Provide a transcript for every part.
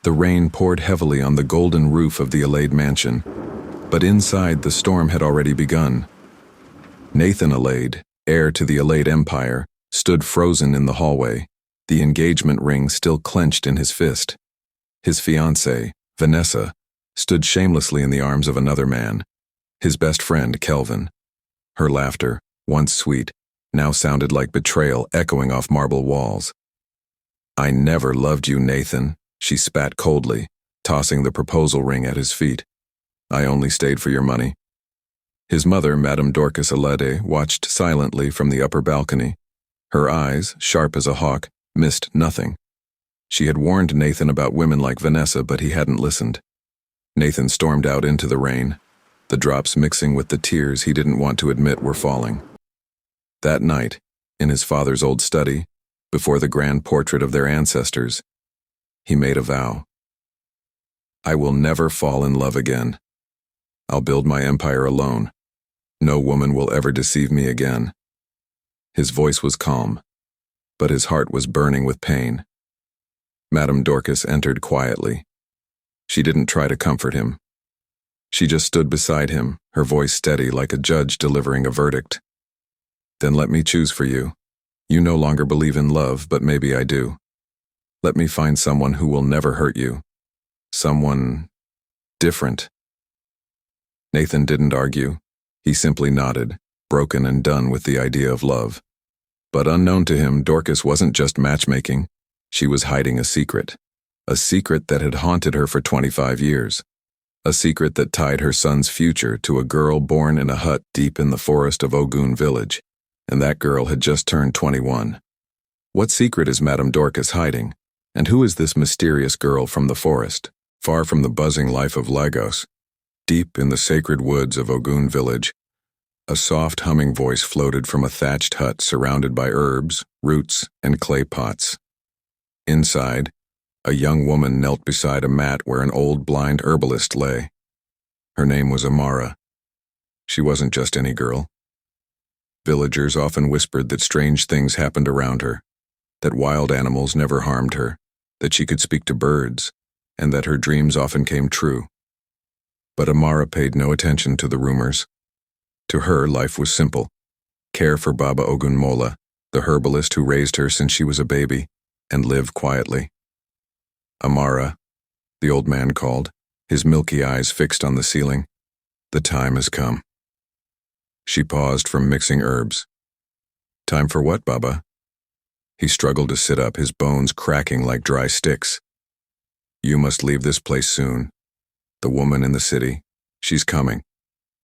The rain poured heavily on the golden roof of the Alade mansion, but inside the storm had already begun. Nathan Alade, heir to the Alade Empire, stood frozen in the hallway, the engagement ring still clenched in his fist. His fiancée, Vanessa, stood shamelessly in the arms of another man, his best friend, Kelvin. Her laughter, once sweet, now sounded like betrayal echoing off marble walls. "I never loved you, Nathan," she spat coldly, tossing the proposal ring at his feet. "I only stayed for your money." His mother, Madame Dorcas Alade, watched silently from the upper balcony. Her eyes, sharp as a hawk, missed nothing. She had warned Nathan about women like Vanessa, but he hadn't listened. Nathan stormed out into the rain, the drops mixing with the tears he didn't want to admit were falling. That night, in his father's old study, before the grand portrait of their ancestors, he made a vow. "I will never fall in love again. I'll build my empire alone. No woman will ever deceive me again." His voice was calm, but his heart was burning with pain. Madame Dorcas entered quietly. She didn't try to comfort him. She just stood beside him, her voice steady like a judge delivering a verdict. "Then let me choose for you. You no longer believe in love, but maybe I do. Let me find someone who will never hurt you. Someone different." Nathan didn't argue. He simply nodded, broken and done with the idea of love. But unknown to him, Dorcas wasn't just matchmaking. She was hiding a secret that had haunted her for 25 years. A secret that tied her son's future to a girl born in a hut deep in the forest of Ogun village, and that girl had just turned 21. What secret is Madame Dorcas hiding? And who is this mysterious girl from the forest, far from the buzzing life of Lagos? Deep in the sacred woods of Ogun village, a soft humming voice floated from a thatched hut surrounded by herbs, roots, and clay pots. Inside, a young woman knelt beside a mat where an old blind herbalist lay. Her name was Amara. She wasn't just any girl. Villagers often whispered that strange things happened around her, that wild animals never harmed her, that she could speak to birds, and that her dreams often came true. But Amara paid no attention to the rumors. To her, life was simple. Care for Baba Ogunmola, the herbalist who raised her since she was a baby, and live quietly. "Amara," the old man called, his milky eyes fixed on the ceiling. "The time has come." She paused from mixing herbs. "Time for what, Baba?" He struggled to sit up, his bones cracking like dry sticks. "You must leave this place soon. The woman in the city, she's coming.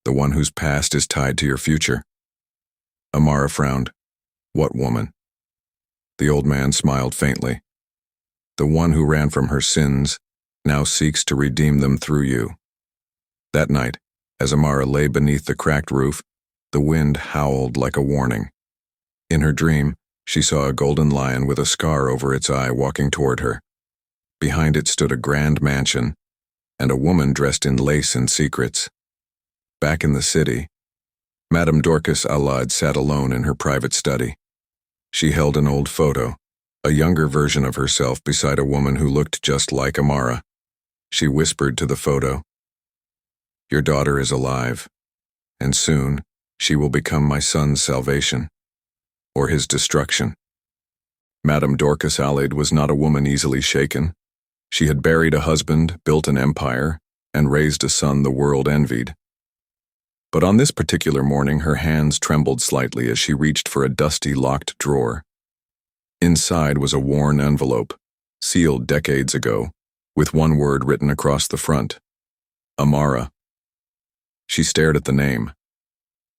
The one whose past is tied to your future." Amara frowned. "What woman?" The old man smiled faintly. "The one who ran from her sins now seeks to redeem them through you." That night, as Amara lay beneath the cracked roof, the wind howled like a warning. In her dream, she saw a golden lion with a scar over its eye walking toward her. Behind it stood a grand mansion, and a woman dressed in lace and secrets. Back in the city, Madame Dorcas Alade sat alone in her private study. She held an old photo, a younger version of herself beside a woman who looked just like Amara. She whispered to the photo, "Your daughter is alive, and soon she will become my son's salvation, or his destruction." Madame Dorcas Alade was not a woman easily shaken. She had buried a husband, built an empire, and raised a son the world envied. But on this particular morning, her hands trembled slightly as she reached for a dusty, locked drawer. Inside was a worn envelope, sealed decades ago, with one word written across the front: Amara. She stared at the name.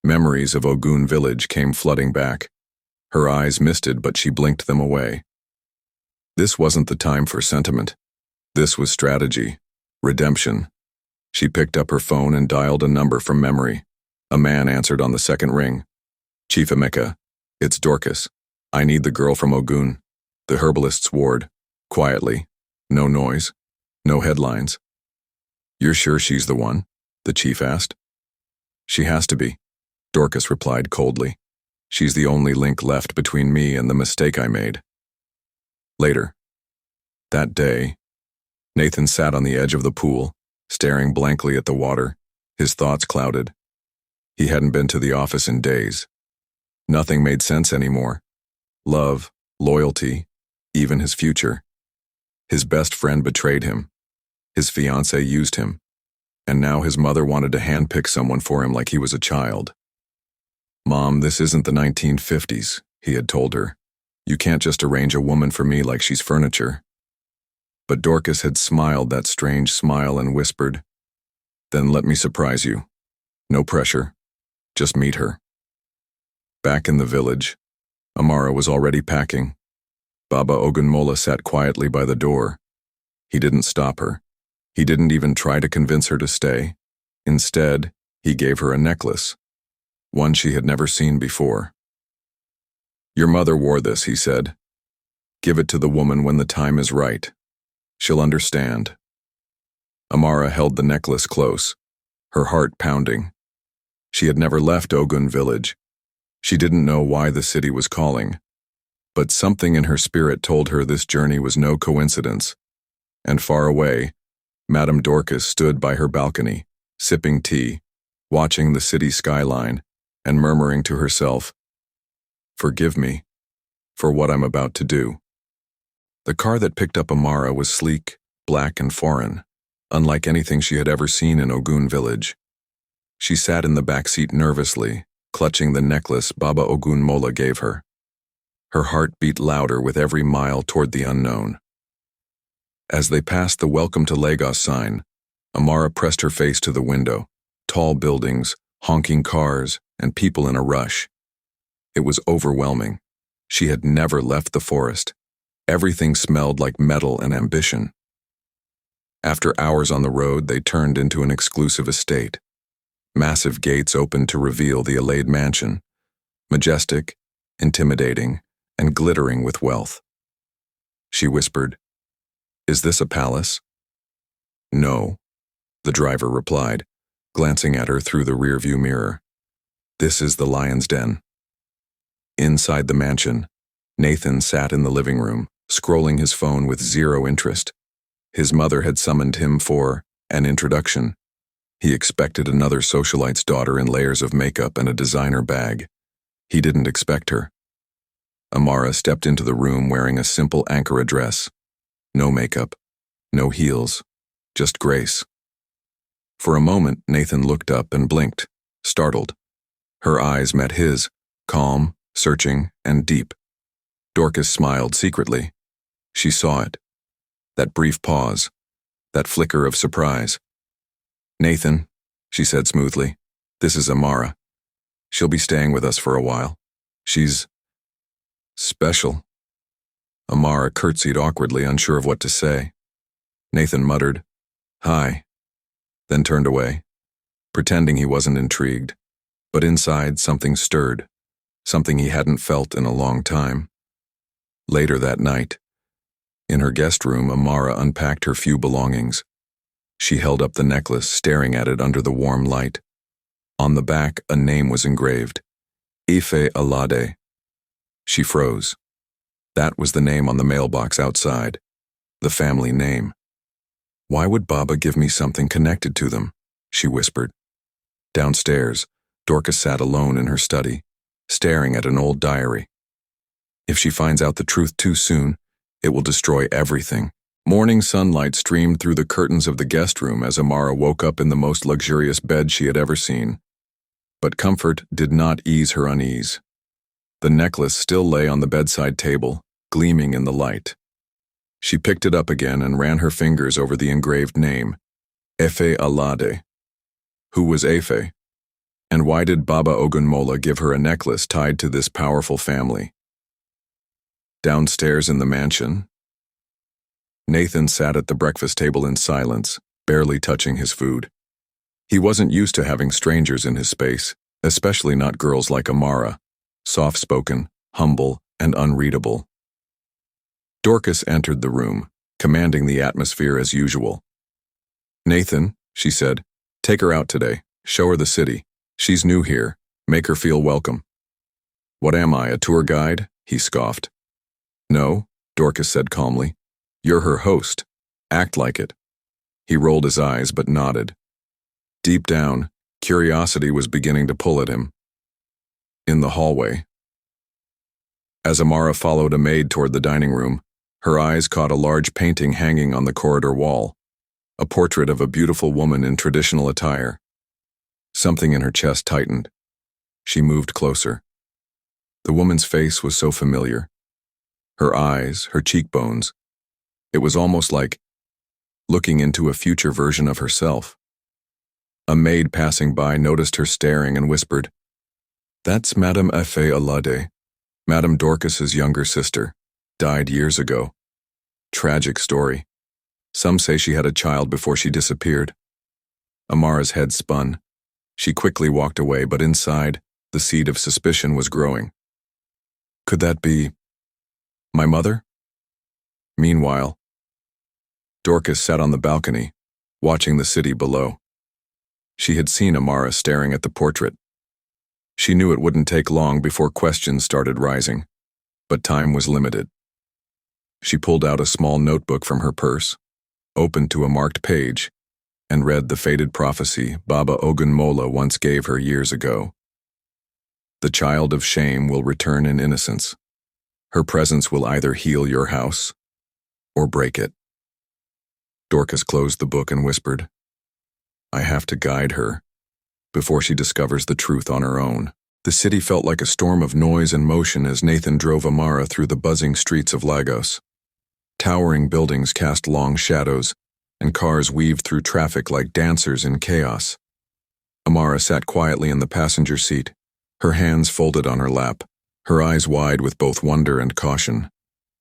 Memories of Ogun village came flooding back. Her eyes misted, but she blinked them away. This wasn't the time for sentiment. This was strategy, redemption. She picked up her phone and dialed a number from memory. A man answered on the second ring. "Chief Emeka, it's Dorcas. I need the girl from Ogun, the herbalist's ward. Quietly. No noise. No headlines." "You're sure she's the one?" the chief asked. "She has to be," Dorcas replied coldly. "She's the only link left between me and the mistake I made." Later. That day, Nathan sat on the edge of the pool, staring blankly at the water, his thoughts clouded. He hadn't been to the office in days. Nothing made sense anymore. Love, loyalty, even his future. His best friend betrayed him. His fiancée used him. And now his mother wanted to handpick someone for him like he was a child. "Mom, this isn't the 1950s, he had told her. "You can't just arrange a woman for me like she's furniture." But Dorcas had smiled that strange smile and whispered, "Then let me surprise you. No pressure. Just meet her." Back in the village, Amara was already packing. Baba Ogunmola sat quietly by the door. He didn't stop her. He didn't even try to convince her to stay. Instead, he gave her a necklace, one she had never seen before. "Your mother wore this," he said. "Give it to the woman when the time is right. She'll understand." Amara held the necklace close, her heart pounding. She had never left Ogun village. She didn't know why the city was calling, but something in her spirit told her this journey was no coincidence. And far away, Madame Dorcas stood by her balcony, sipping tea, watching the city skyline, and murmuring to herself, "Forgive me for what I'm about to do." The car that picked up Amara was sleek, black and foreign, unlike anything she had ever seen in Ogun village. She sat in the back seat nervously, clutching the necklace Baba Ogunmola gave her. Her heart beat louder with every mile toward the unknown. As they passed the "Welcome to Lagos" sign, Amara pressed her face to the window. Tall buildings, honking cars, and people in a rush. It was overwhelming. She had never left the forest. Everything smelled like metal and ambition. After hours on the road, they turned into an exclusive estate. Massive gates opened to reveal the Alade mansion, majestic, intimidating, and glittering with wealth. She whispered, "Is this a palace?" "No," the driver replied, glancing at her through the rearview mirror. "This is the lion's den." Inside the mansion, Nathan sat in the living room, scrolling his phone with zero interest. His mother had summoned him for an introduction. He expected another socialite's daughter in layers of makeup and a designer bag. He didn't expect her. Amara stepped into the room wearing a simple Ankara dress. No makeup, no heels, just grace. For a moment, Nathan looked up and blinked, startled. Her eyes met his, calm, searching, and deep. Dorcas smiled secretly. She saw it. That brief pause, that flicker of surprise. "Nathan," she said smoothly, "this is Amara. She'll be staying with us for a while. She's special." Amara curtsied awkwardly, unsure of what to say. Nathan muttered, "Hi," then turned away, pretending he wasn't intrigued. But inside, something stirred, something he hadn't felt in a long time. Later that night, in her guest room, Amara unpacked her few belongings. She held up the necklace, staring at it under the warm light. On the back, a name was engraved, Ife Alade. She froze. That was the name on the mailbox outside, the family name. "Why would Baba give me something connected to them?" she whispered. Downstairs, Dorcas sat alone in her study, staring at an old diary. If she finds out the truth too soon, it will destroy everything. Morning sunlight streamed through the curtains of the guest room as Amara woke up in the most luxurious bed she had ever seen. But comfort did not ease her unease. The necklace still lay on the bedside table, gleaming in the light. She picked it up again and ran her fingers over the engraved name, Efe Alade. Who was Efe? And why did Baba Ogunmola give her a necklace tied to this powerful family? Downstairs in the mansion, Nathan sat at the breakfast table in silence, barely touching his food. He wasn't used to having strangers in his space, especially not girls like Amara, soft-spoken, humble, and unreadable. Dorcas entered the room, commanding the atmosphere as usual. "Nathan," she said, "take her out today. Show her the city. She's new here. Make her feel welcome." "What am I, a tour guide?" he scoffed. "No," Dorcas said calmly. "You're her host. Act like it. He rolled his eyes but nodded. Deep down, curiosity was beginning to pull at him. In the hallway. As Amara followed a maid toward the dining room, her eyes caught a large painting hanging on the corridor wall, a portrait of a beautiful woman in traditional attire. Something in her chest tightened. She moved closer. The woman's face was so familiar. Her eyes, her cheekbones. It was almost like looking into a future version of herself. A maid passing by noticed her staring and whispered, "That's Madame Effet Alade, Madame Dorcas's younger sister, died years ago. Tragic story. Some say she had a child before she disappeared." Amara's head spun. She quickly walked away, but inside, the seed of suspicion was growing. Could that be my mother? Meanwhile, Dorcas sat on the balcony, watching the city below. She had seen Amara staring at the portrait. She knew it wouldn't take long before questions started rising, but time was limited. She pulled out a small notebook from her purse, opened to a marked page, and read the faded prophecy Baba Ogunmola once gave her years ago. The child of shame will return in innocence. Her presence will either heal your house or break it. Dorcas closed the book and whispered, "I have to guide her before she discovers the truth on her own." The city felt like a storm of noise and motion as Nathan drove Amara through the buzzing streets of Lagos. Towering buildings cast long shadows, and cars weaved through traffic like dancers in chaos. Amara sat quietly in the passenger seat, her hands folded on her lap, her eyes wide with both wonder and caution.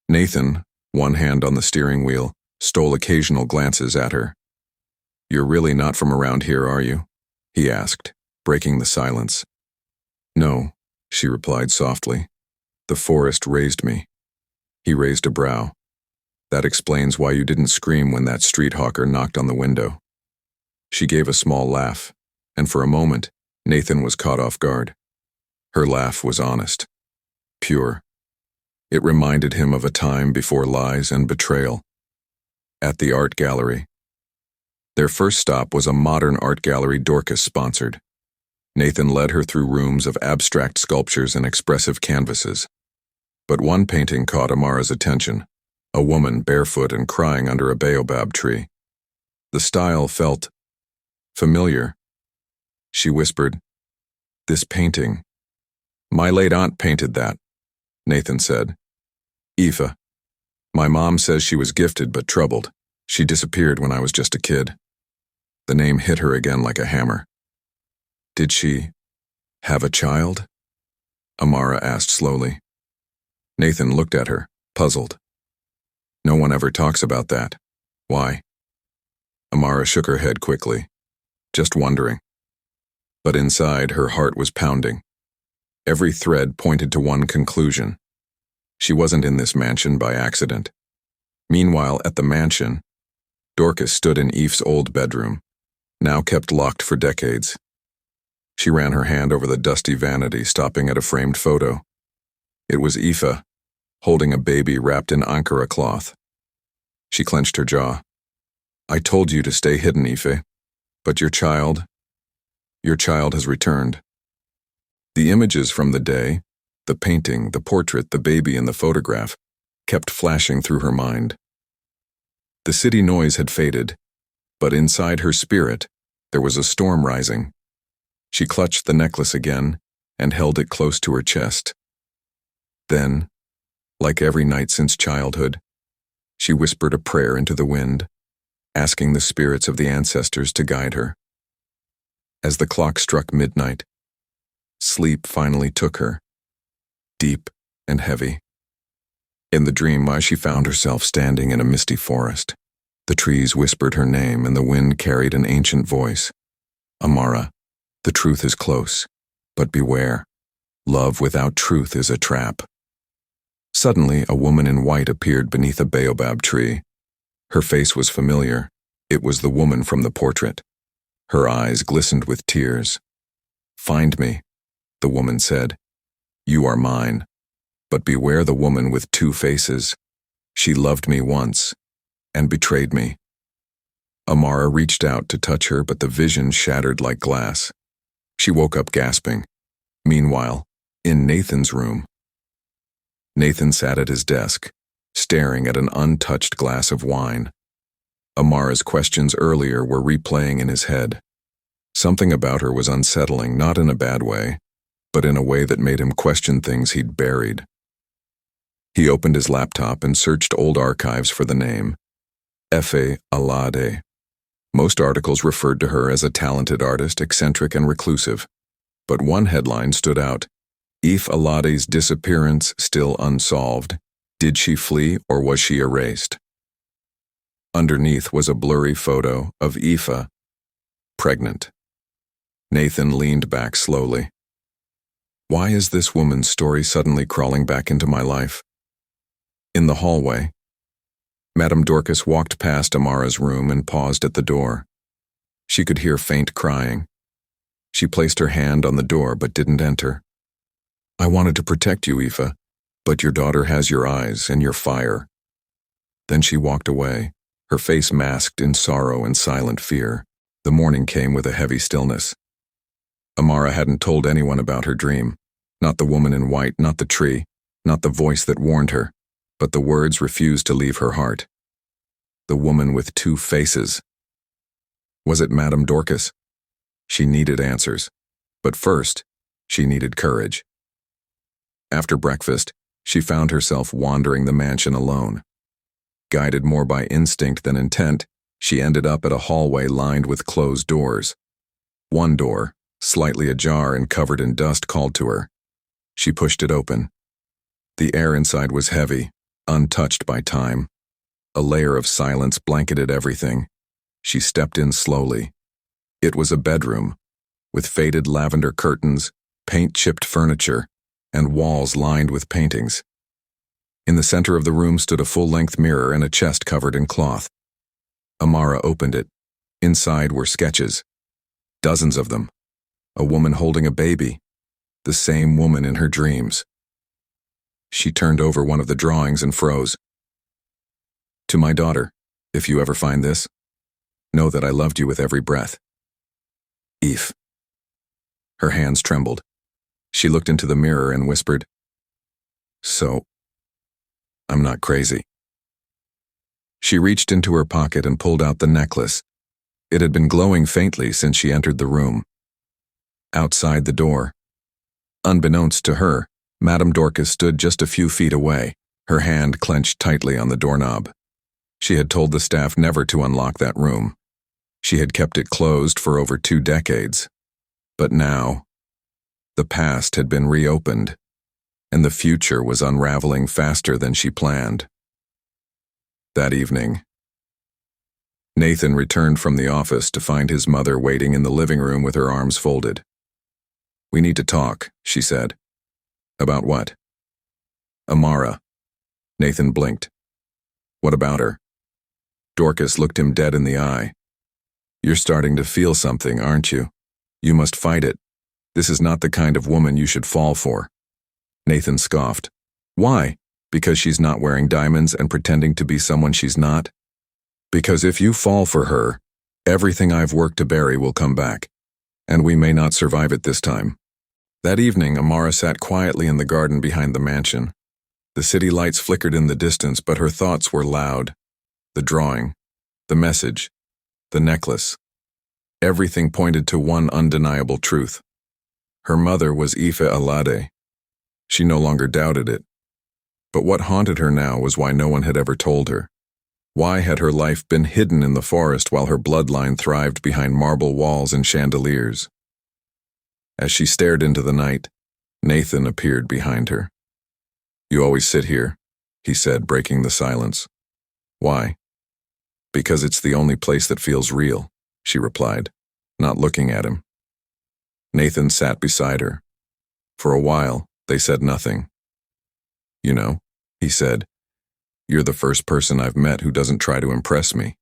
Nathan, one hand on the steering wheel, stole occasional glances at her. "You're really not from around here, are you?" he asked, breaking the silence. "No," she replied softly. "The forest raised me." He raised a brow. "That explains why you didn't scream when that street hawker knocked on the window." She gave a small laugh, and for a moment, Nathan was caught off guard. Her laugh was honest, pure. It reminded him of a time before lies and betrayal. At the art gallery. Their first stop was a modern art gallery Dorcas sponsored. Nathan led her through rooms of abstract sculptures and expressive canvases. But one painting caught Amara's attention, a woman barefoot and crying under a baobab tree. The style felt familiar. She whispered, "This painting. My late aunt painted that," Nathan said. "Aoife. My mom says she was gifted but troubled. She disappeared when I was just a kid." The name hit her again like a hammer. "Did she have a child?" Amara asked slowly. Nathan looked at her, puzzled. "No one ever talks about that. Why?" Amara shook her head quickly. "Just wondering." But inside, her heart was pounding. Every thread pointed to one conclusion. She wasn't in this mansion by accident. Meanwhile, at the mansion, Dorcas stood in Aoife's old bedroom, now kept locked for decades. She ran her hand over the dusty vanity, stopping at a framed photo. It was Aoife, holding a baby wrapped in Ankara cloth. She clenched her jaw. "I told you to stay hidden, Aoife, but your child has returned." The images from the day, the painting, the portrait, the baby in the photograph, kept flashing through her mind. The city noise had faded, but inside her spirit, there was a storm rising. She clutched the necklace again and held it close to her chest. Then, like every night since childhood, she whispered a prayer into the wind, asking the spirits of the ancestors to guide her. As the clock struck midnight, sleep finally took her, deep and heavy. In the dream, she found herself standing in a misty forest. The trees whispered her name and the wind carried an ancient voice. "Amara, the truth is close, but beware. Love without truth is a trap." Suddenly, a woman in white appeared beneath a baobab tree. Her face was familiar. It was the woman from the portrait. Her eyes glistened with tears. "Find me," the woman said. "You are mine. But beware the woman with two faces. She loved me once, and betrayed me. Amara reached out to touch her, but the vision shattered like glass. She woke up gasping. Meanwhile, in Nathan's room, Nathan sat at his desk, staring at an untouched glass of wine. Amara's questions earlier were replaying in his head. Something about her was unsettling, not in a bad way, but in a way that made him question things he'd buried. He opened his laptop and searched old archives for the name, Efe Alade. Most articles referred to her as a talented artist, eccentric and reclusive. But one headline stood out: Efe Alade's disappearance still unsolved. Did she flee or was she erased? Underneath was a blurry photo of Aoife, pregnant. Nathan leaned back slowly. Why is this woman's story suddenly crawling back into my life? In the hallway, Madame Dorcas walked past Amara's room and paused at the door. She could hear faint crying. She placed her hand on the door but didn't enter. I wanted to protect you, Aoife, but your daughter has your eyes and your fire. Then she walked away, her face masked in sorrow and silent fear. The morning came with a heavy stillness. Amara hadn't told anyone about her dream. Not the woman in white, not the tree, not the voice that warned her, but the words refused to leave her heart. The woman with two faces. Was it Madame Dorcas? She needed answers, but first, she needed courage. After breakfast, she found herself wandering the mansion alone. Guided more by instinct than intent, she ended up at a hallway lined with closed doors. One door, slightly ajar and covered in dust, called to her. She pushed it open. The air inside was heavy, untouched by time. A layer of silence blanketed everything. She stepped in slowly. It was a bedroom, with faded lavender curtains, paint-chipped furniture, and walls lined with paintings. In the center of the room stood a full-length mirror and a chest covered in cloth. Amara opened it. Inside were sketches. Dozens of them. A woman holding a baby. The same woman in her dreams. She turned over one of the drawings and froze. To my daughter, if you ever find this, know that I loved you with every breath. Eve. Her hands trembled. She looked into the mirror and whispered, So, I'm not crazy. She reached into her pocket and pulled out the necklace. It had been glowing faintly since she entered the room. Outside the door, unbeknownst to her, Madame Dorcas stood just a few feet away, her hand clenched tightly on the doorknob. She had told the staff never to unlock that room. She had kept it closed for over 2 decades. But now, the past had been reopened, and the future was unraveling faster than she planned. That evening, Nathan returned from the office to find his mother waiting in the living room with her arms folded. We need to talk, she said. About what? Amara. Nathan blinked. What about her? Dorcas looked him dead in the eye. You're starting to feel something, aren't you? You must fight it. This is not the kind of woman you should fall for. Nathan scoffed. Why? Because she's not wearing diamonds and pretending to be someone she's not? Because if you fall for her, everything I've worked to bury will come back, and we may not survive it this time. That evening, Amara sat quietly in the garden behind the mansion. The city lights flickered in the distance, but her thoughts were loud. The drawing, the message, the necklace. Everything pointed to one undeniable truth. Her mother was Aoife Alade. She no longer doubted it. But what haunted her now was why no one had ever told her. Why had her life been hidden in the forest while her bloodline thrived behind marble walls and chandeliers? As she stared into the night, Nathan appeared behind her. You always sit here, he said, breaking the silence. Why? Because it's the only place that feels real, she replied, not looking at him. Nathan sat beside her. For a while, they said nothing. You know, he said, you're the first person I've met who doesn't try to impress me.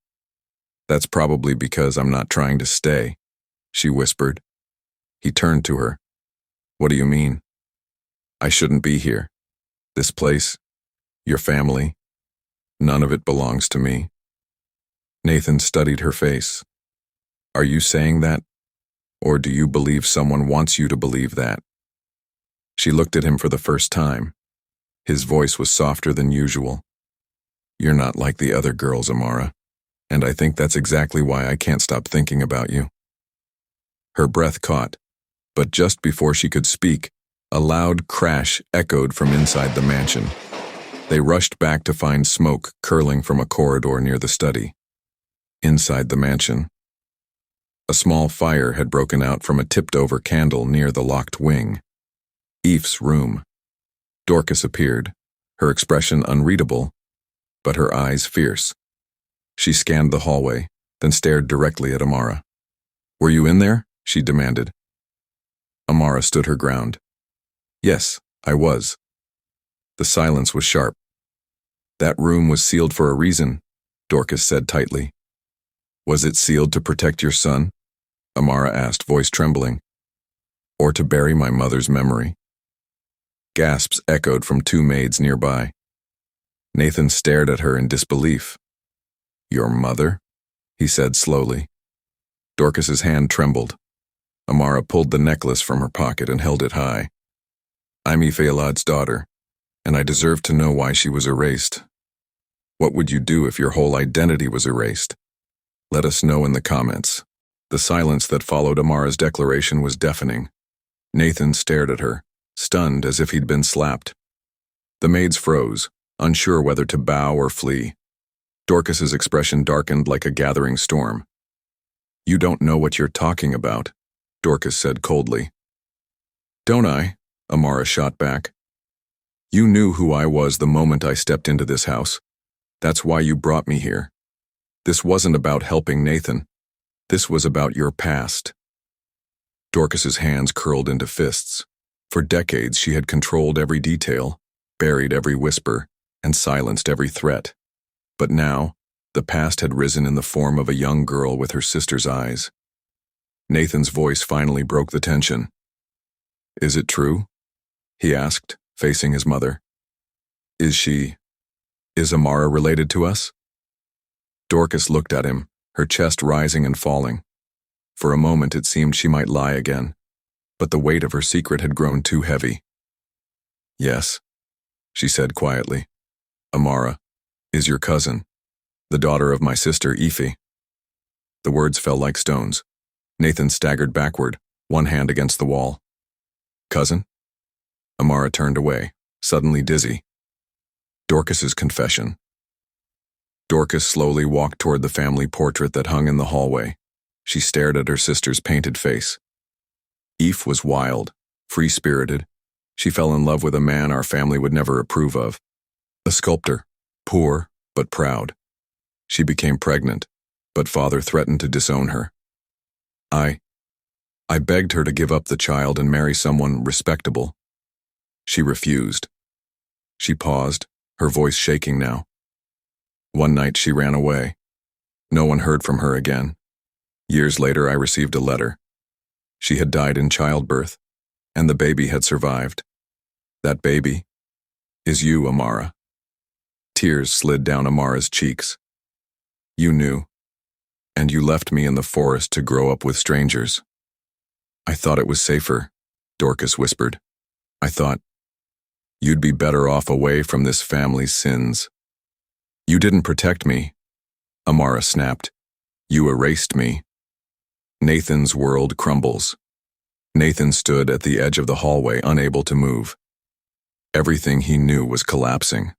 That's probably because I'm not trying to stay, she whispered. He turned to her. What do you mean? I shouldn't be here. This place, your family, none of it belongs to me. Nathan studied her face. Are you saying that? Or do you believe someone wants you to believe that? She looked at him for the first time. His voice was softer than usual. You're not like the other girls, Amara, and I think that's exactly why I can't stop thinking about you. Her breath caught, but just before she could speak, a loud crash echoed from inside the mansion. They rushed back to find smoke curling from a corridor near the study. Inside the mansion, a small fire had broken out from a tipped-over candle near the locked wing. Eve's room. Dorcas appeared, her expression unreadable, but her eyes fierce. She scanned the hallway, then stared directly at Amara. Were you in there? She demanded. Amara stood her ground. Yes, I was. The silence was sharp. That room was sealed for a reason, Dorcas said tightly. Was it sealed to protect your son? Amara asked, voice trembling. Or to bury my mother's memory? Gasps echoed from two maids nearby. Nathan stared at her in disbelief. Your mother? He said slowly. Dorcas's hand trembled. Amara pulled the necklace from her pocket and held it high. I'm Ife daughter, and I deserve to know why she was erased. What would you do if your whole identity was erased? Let us know in the comments. The silence that followed Amara's declaration was deafening. Nathan stared at her, stunned as if he'd been slapped. The maids froze, unsure whether to bow or flee. Dorcas's expression darkened like a gathering storm. You don't know what you're talking about, Dorcas said coldly. Don't I? Amara shot back. You knew who I was the moment I stepped into this house. That's why you brought me here. This wasn't about helping Nathan. This was about your past. Dorcas's hands curled into fists. For decades she had controlled every detail, buried every whisper, and silenced every threat. But now, the past had risen in the form of a young girl with her sister's eyes. Nathan's voice finally broke the tension. Is it true? He asked, facing his mother. Is Amara related to us? Dorcas looked at him, her chest rising and falling. For a moment it seemed she might lie again, but the weight of her secret had grown too heavy. Yes, she said quietly. Amara is your cousin, the daughter of my sister Ife. The words fell like stones. Nathan staggered backward, one hand against the wall. Cousin? Amara turned away, suddenly dizzy. Dorcas's confession. Dorcas slowly walked toward the family portrait that hung in the hallway. She stared at her sister's painted face. Eve was wild, free-spirited. She fell in love with a man our family would never approve of. A sculptor, poor but proud. She became pregnant, but father threatened to disown her. I begged her to give up the child and marry someone respectable. She refused. She paused, her voice shaking now. One night she ran away. No one heard from her again. Years later I received a letter. She had died in childbirth, and the baby had survived. That baby is you, Amara. Tears slid down Amara's cheeks. You knew, and you left me in the forest to grow up with strangers. I thought it was safer, Dorcas whispered. I thought you'd be better off away from this family's sins. You didn't protect me, Amara snapped. You erased me. Nathan's world crumbles. Nathan stood at the edge of the hallway, unable to move. Everything he knew was collapsing.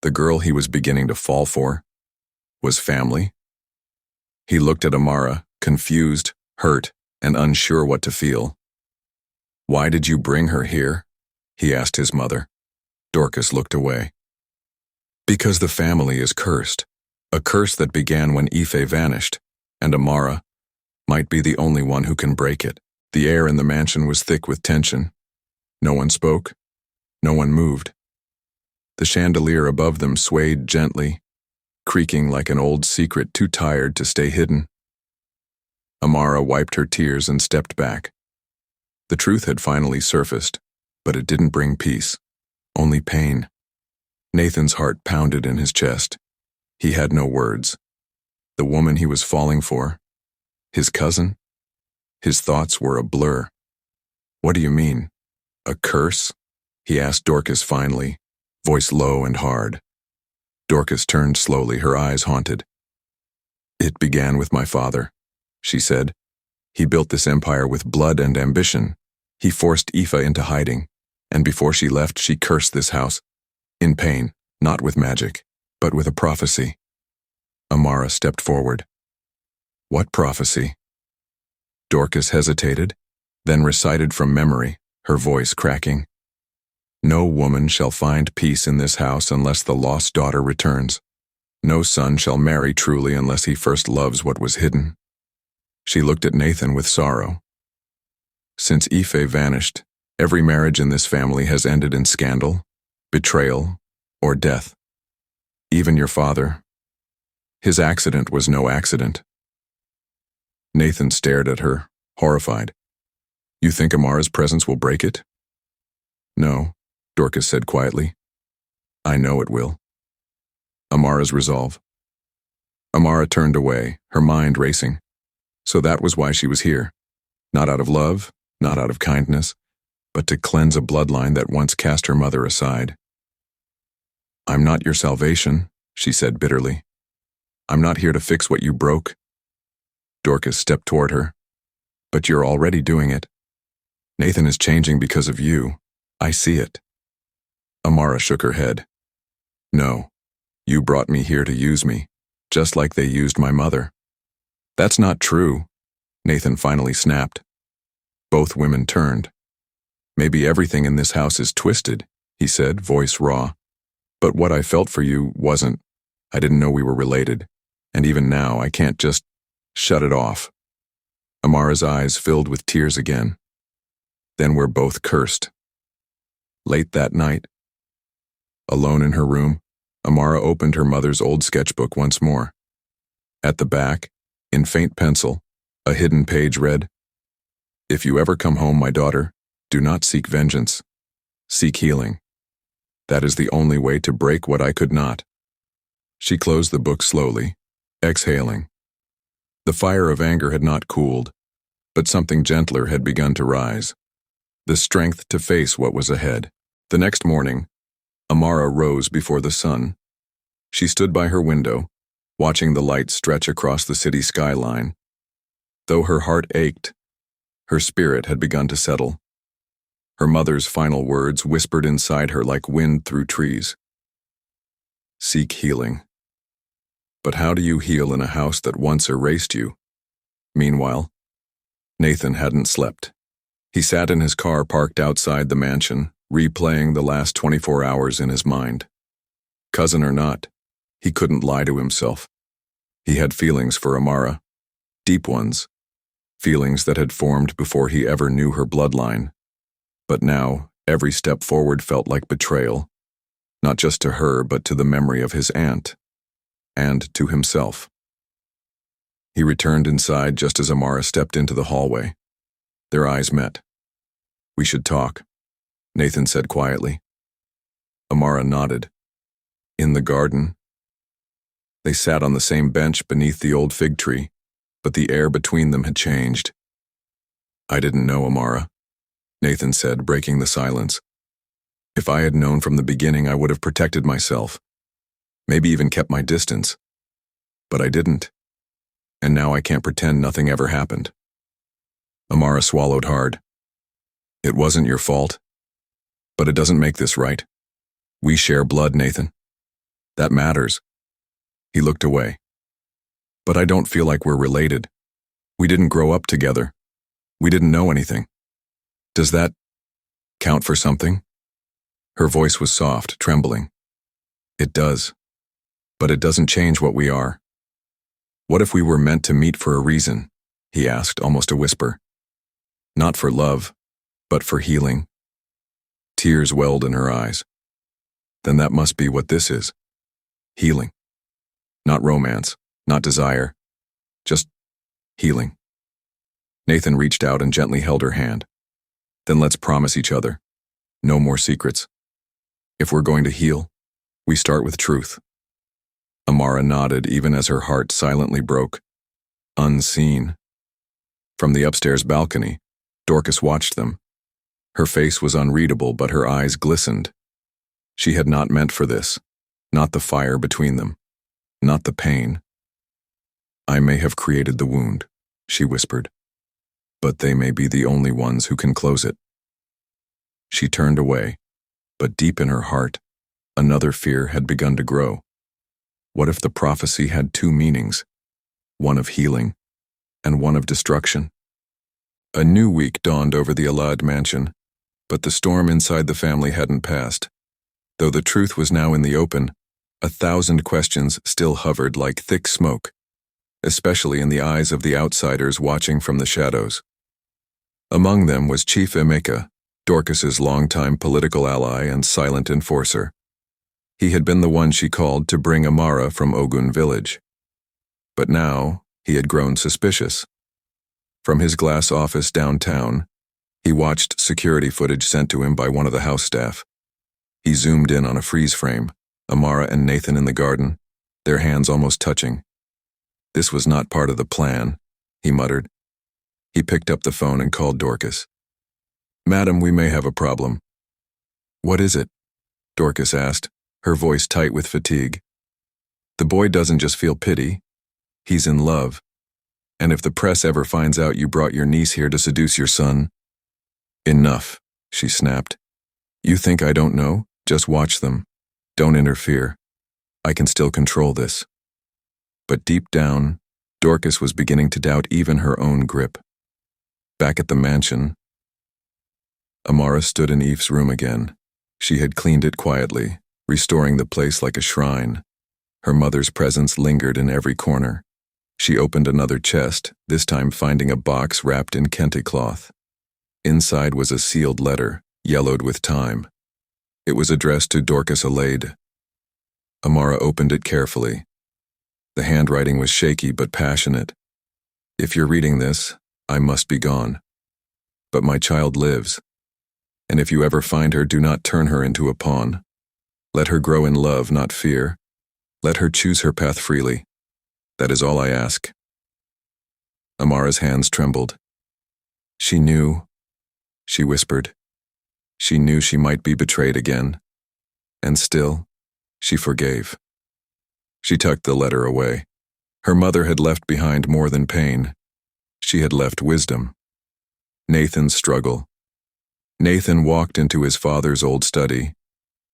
The girl he was beginning to fall for was family. He looked at Amara, confused, hurt, and unsure what to feel. Why did you bring her here? He asked his mother. Dorcas looked away. Because the family is cursed, a curse that began when Ife vanished, and Amara might be the only one who can break it. The air in the mansion was thick with tension. No one spoke. No one moved. The chandelier above them swayed gently, creaking like an old secret too tired to stay hidden. Amara wiped her tears and stepped back. The truth had finally surfaced, but it didn't bring peace, only pain. Nathan's heart pounded in his chest. He had no words. The woman he was falling for? His cousin? His thoughts were a blur. What do you mean? A curse? He asked Dorcas finally, voice low and hard. Dorcas turned slowly, her eyes haunted. It began with my father, she said. He built this empire with blood and ambition. He forced Aoife into hiding, and before she left, she cursed this house. In pain, not with magic, but with a prophecy. Amara stepped forward. What prophecy? Dorcas hesitated, then recited from memory, her voice cracking. No woman shall find peace in this house unless the lost daughter returns. No son shall marry truly unless he first loves what was hidden. She looked at Nathan with sorrow. Since Aoife vanished, every marriage in this family has ended in scandal, betrayal, or death. Even your father. His accident was no accident. Nathan stared at her, horrified. You think Amara's presence will break it? No, Dorcas said quietly. I know it will. Amara's resolve. Amara turned away, her mind racing. So that was why she was here. Not out of love, not out of kindness, but to cleanse a bloodline that once cast her mother aside. I'm not your salvation, she said bitterly. I'm not here to fix what you broke. Dorcas stepped toward her. But you're already doing it. Nathan is changing because of you. I see it. Amara shook her head. No, you brought me here to use me, just like they used my mother. That's not true, Nathan finally snapped. Both women turned. Maybe everything in this house is twisted, he said, voice raw. But what I felt for you wasn't. I didn't know we were related. And even now, I can't just shut it off. Amara's eyes filled with tears again. Then we're both cursed. Late that night, alone in her room, Amara opened her mother's old sketchbook once more. At the back, in faint pencil, a hidden page read, If you ever come home, my daughter, do not seek vengeance. Seek healing. That is the only way to break what I could not. She closed the book slowly, exhaling. The fire of anger had not cooled, but something gentler had begun to rise. The strength to face what was ahead. The next morning, Amara rose before the sun. She stood by her window, watching the light stretch across the city skyline. Though her heart ached, her spirit had begun to settle. Her mother's final words whispered inside her like wind through trees. Seek healing. But how do you heal in a house that once erased you? Meanwhile, Nathan hadn't slept. He sat in his car parked outside the mansion, replaying the last 24 hours in his mind. Cousin or not, he couldn't lie to himself. He had feelings for Amara, deep ones, feelings that had formed before he ever knew her bloodline. But now, every step forward felt like betrayal, not just to her but to the memory of his aunt, and to himself. He returned inside just as Amara stepped into the hallway. Their eyes met. We should talk, Nathan said quietly. Amara nodded. In the garden. They sat on the same bench beneath the old fig tree, but the air between them had changed. I didn't know Amara, Nathan said, breaking the silence. If I had known from the beginning, I would have protected myself, maybe even kept my distance. But I didn't. And now I can't pretend nothing ever happened. Amara swallowed hard. It wasn't your fault. But it doesn't make this right. We share blood, Nathan. That matters. He looked away. But I don't feel like we're related. We didn't grow up together. We didn't know anything. Does that count for something? Her voice was soft, trembling. It does. But it doesn't change what we are. What if we were meant to meet for a reason? He asked, almost a whisper. Not for love, but for healing. Tears welled in her eyes. Then that must be what this is. Healing. Not romance, not desire. Just healing. Nathan reached out and gently held her hand. Then let's promise each other. No more secrets. If we're going to heal, we start with truth. Amara nodded even as her heart silently broke. Unseen. From the upstairs balcony, Dorcas watched them. Her face was unreadable, but her eyes glistened. She had not meant for this. Not the fire between them. Not the pain. I may have created the wound, she whispered, but they may be the only ones who can close it. She turned away, but deep in her heart, another fear had begun to grow. What if the prophecy had two meanings, one of healing and one of destruction? A new week dawned over the Alad mansion, but the storm inside the family hadn't passed. Though the truth was now in the open, 1,000 questions still hovered like thick smoke, especially in the eyes of the outsiders watching from the shadows. Among them was Chief Emeka, Dorcas's longtime political ally and silent enforcer. He had been the one she called to bring Amara from Ogun village. But now, he had grown suspicious. From his glass office downtown, he watched security footage sent to him by one of the house staff. He zoomed in on a freeze frame, Amara and Nathan in the garden, their hands almost touching. This was not part of the plan, he muttered. He picked up the phone and called Dorcas. Madam, we may have a problem. What is it? Dorcas asked, her voice tight with fatigue. The boy doesn't just feel pity. He's in love. And if the press ever finds out you brought your niece here to seduce your son... Enough, she snapped. You think I don't know? Just watch them. Don't interfere. I can still control this. But deep down, Dorcas was beginning to doubt even her own grip. Back at the mansion, Amara stood in Eve's room again. She had cleaned it quietly, restoring the place like a shrine. Her mother's presence lingered in every corner. She opened another chest, this time finding a box wrapped in kente cloth. Inside was a sealed letter, yellowed with time. It was addressed to Dorcas Alade. Amara opened it carefully. The handwriting was shaky but passionate. If you're reading this, I must be gone. But my child lives. And if you ever find her, do not turn her into a pawn. Let her grow in love, not fear. Let her choose her path freely. That is all I ask. Amara's hands trembled. She knew, she whispered. She knew she might be betrayed again. And still, she forgave. She tucked the letter away. Her mother had left behind more than pain. She had left wisdom. Nathan's struggle. Nathan walked into his father's old study.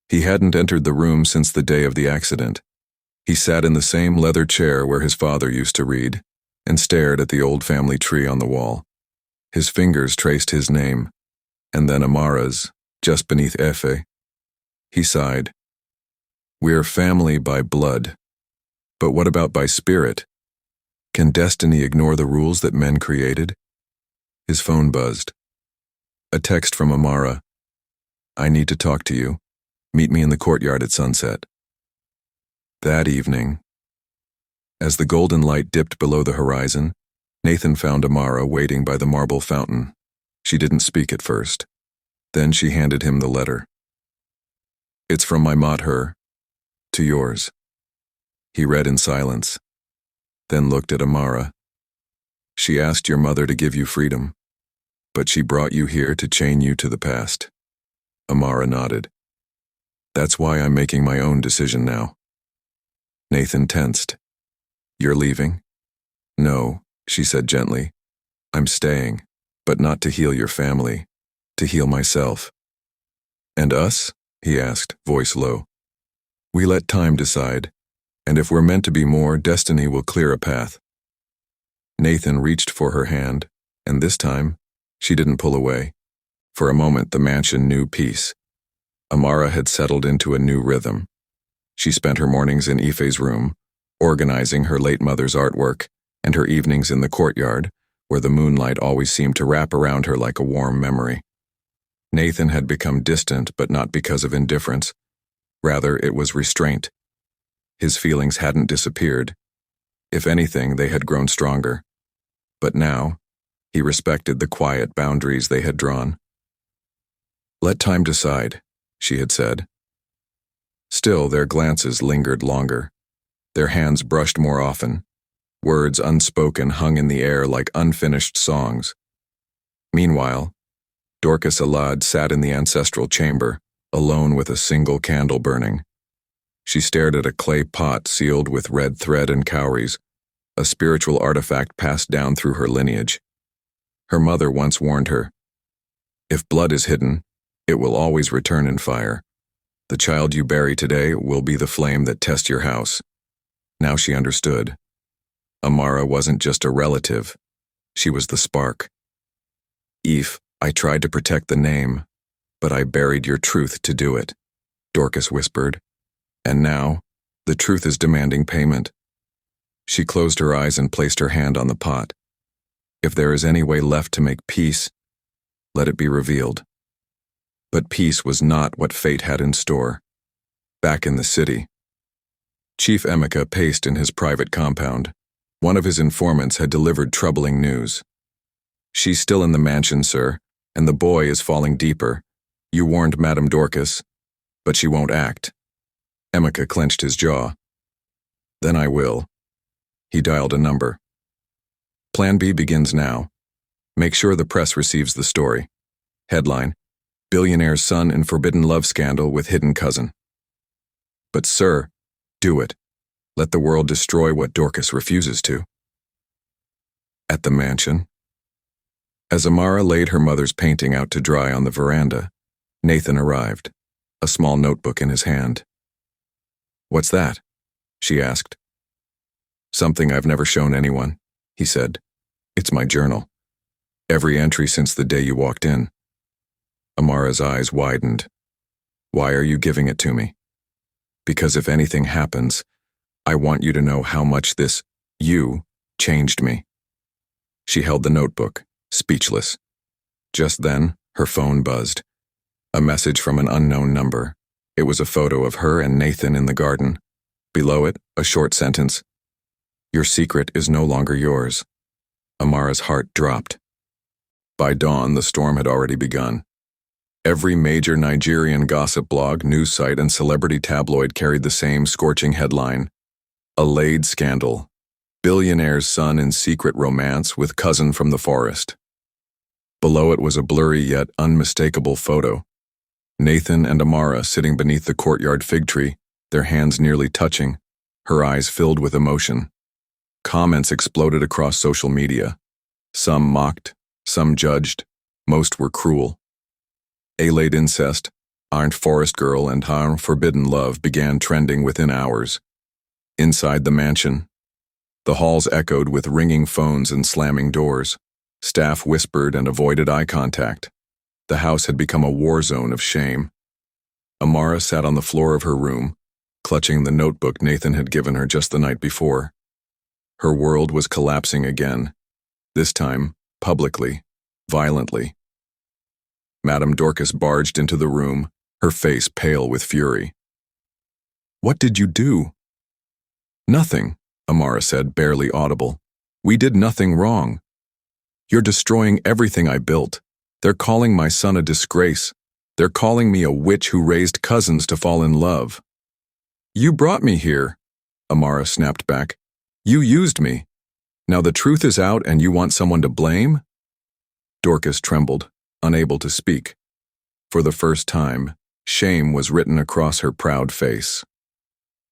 He hadn't entered the room since the day of the accident. He sat in the same leather chair where his father used to read, and stared at the old family tree on the wall. His fingers traced his name, and then Amara's, just beneath Efe. He sighed. We're family by blood. But what about by spirit? Can destiny ignore the rules that men created? His phone buzzed. A text from Amara. I need to talk to you. Meet me in the courtyard at sunset. That evening, as the golden light dipped below the horizon, Nathan found Amara waiting by the marble fountain. She didn't speak at first. Then she handed him the letter. It's from my mater, to yours. He read in silence, then looked at Amara. She asked your mother to give you freedom, but she brought you here to chain you to the past. Amara nodded. That's why I'm making my own decision now. Nathan tensed. You're leaving? No, she said gently. I'm staying, but not to heal your family, to heal myself. And us? He asked, voice low. We let time decide, and if we're meant to be more, destiny will clear a path. Nathan reached for her hand, and this time, she didn't pull away. For a moment, the mansion knew peace. Amara had settled into a new rhythm. She spent her mornings in Ife's room, organizing her late mother's artwork, and her evenings in the courtyard, where the moonlight always seemed to wrap around her like a warm memory. Nathan had become distant, but not because of indifference. Rather, it was restraint. His feelings hadn't disappeared. If anything, they had grown stronger. But now, he respected the quiet boundaries they had drawn. Let time decide, she had said. Still, their glances lingered longer. Their hands brushed more often. Words unspoken hung in the air like unfinished songs. Meanwhile, Dorcas Alad sat in the ancestral chamber, alone with a single candle burning. She stared at a clay pot sealed with red thread and cowries, a spiritual artifact passed down through her lineage. Her mother once warned her, "If blood is hidden, it will always return in fire. The child you bury today will be the flame that tests your house." Now she understood. Amara wasn't just a relative. She was the spark. "Eve, I tried to protect the name, but I buried your truth to do it," Dorcas whispered. "And now, the truth is demanding payment." She closed her eyes and placed her hand on the pot. If there is any way left to make peace, let it be revealed. But peace was not what fate had in store. Back in the city, Chief Emeka paced in his private compound. One of his informants had delivered troubling news. "She's still in the mansion, sir, and the boy is falling deeper. You warned Madame Dorcas, but she won't act." Emeka clenched his jaw. "Then I will." He dialed a number. "Plan B begins now. Make sure the press receives the story. Headline: Billionaire's son in forbidden love scandal with hidden cousin." "But sir, do it. Let the world destroy what Dorcas refuses to." At the mansion, as Amara laid her mother's painting out to dry on the veranda, Nathan arrived, a small notebook in his hand. "What's that?" she asked. "Something I've never shown anyone," he said. "It's my journal. Every entry since the day you walked in." Amara's eyes widened. "Why are you giving it to me?" "Because if anything happens, I want you to know how much this you changed me." She held the notebook, speechless. Just then, her phone buzzed. A message from an unknown number. It was a photo of her and Nathan in the garden. Below it, a short sentence: "Your secret is no longer yours." Amara's heart dropped. By dawn, the storm had already begun. Every major Nigerian gossip blog, news site, and celebrity tabloid carried the same scorching headline: Alade Scandal. Billionaire's son in secret romance with cousin from the forest. Below it was a blurry yet unmistakable photo. Nathan and Amara sitting beneath the courtyard fig tree, their hands nearly touching, her eyes filled with emotion. Comments exploded across social media. Some mocked, some judged, most were cruel. Alade incest, Aren't Forest Girl, and Har Forbidden Love began trending within hours. Inside the mansion, the halls echoed with ringing phones and slamming doors. Staff whispered and avoided eye contact. The house had become a war zone of shame. Amara sat on the floor of her room, clutching the notebook Nathan had given her just the night before. Her world was collapsing again, this time publicly, violently. Madame Dorcas barged into the room, her face pale with fury. "What did you do?" "Nothing," Amara said, barely audible. "We did nothing wrong. You're destroying everything I built. They're calling my son a disgrace. They're calling me a witch who raised cousins to fall in love." "You brought me here," Amara snapped back. "You used me. Now the truth is out and you want someone to blame?" Dorcas trembled, unable to speak. For the first time, shame was written across her proud face.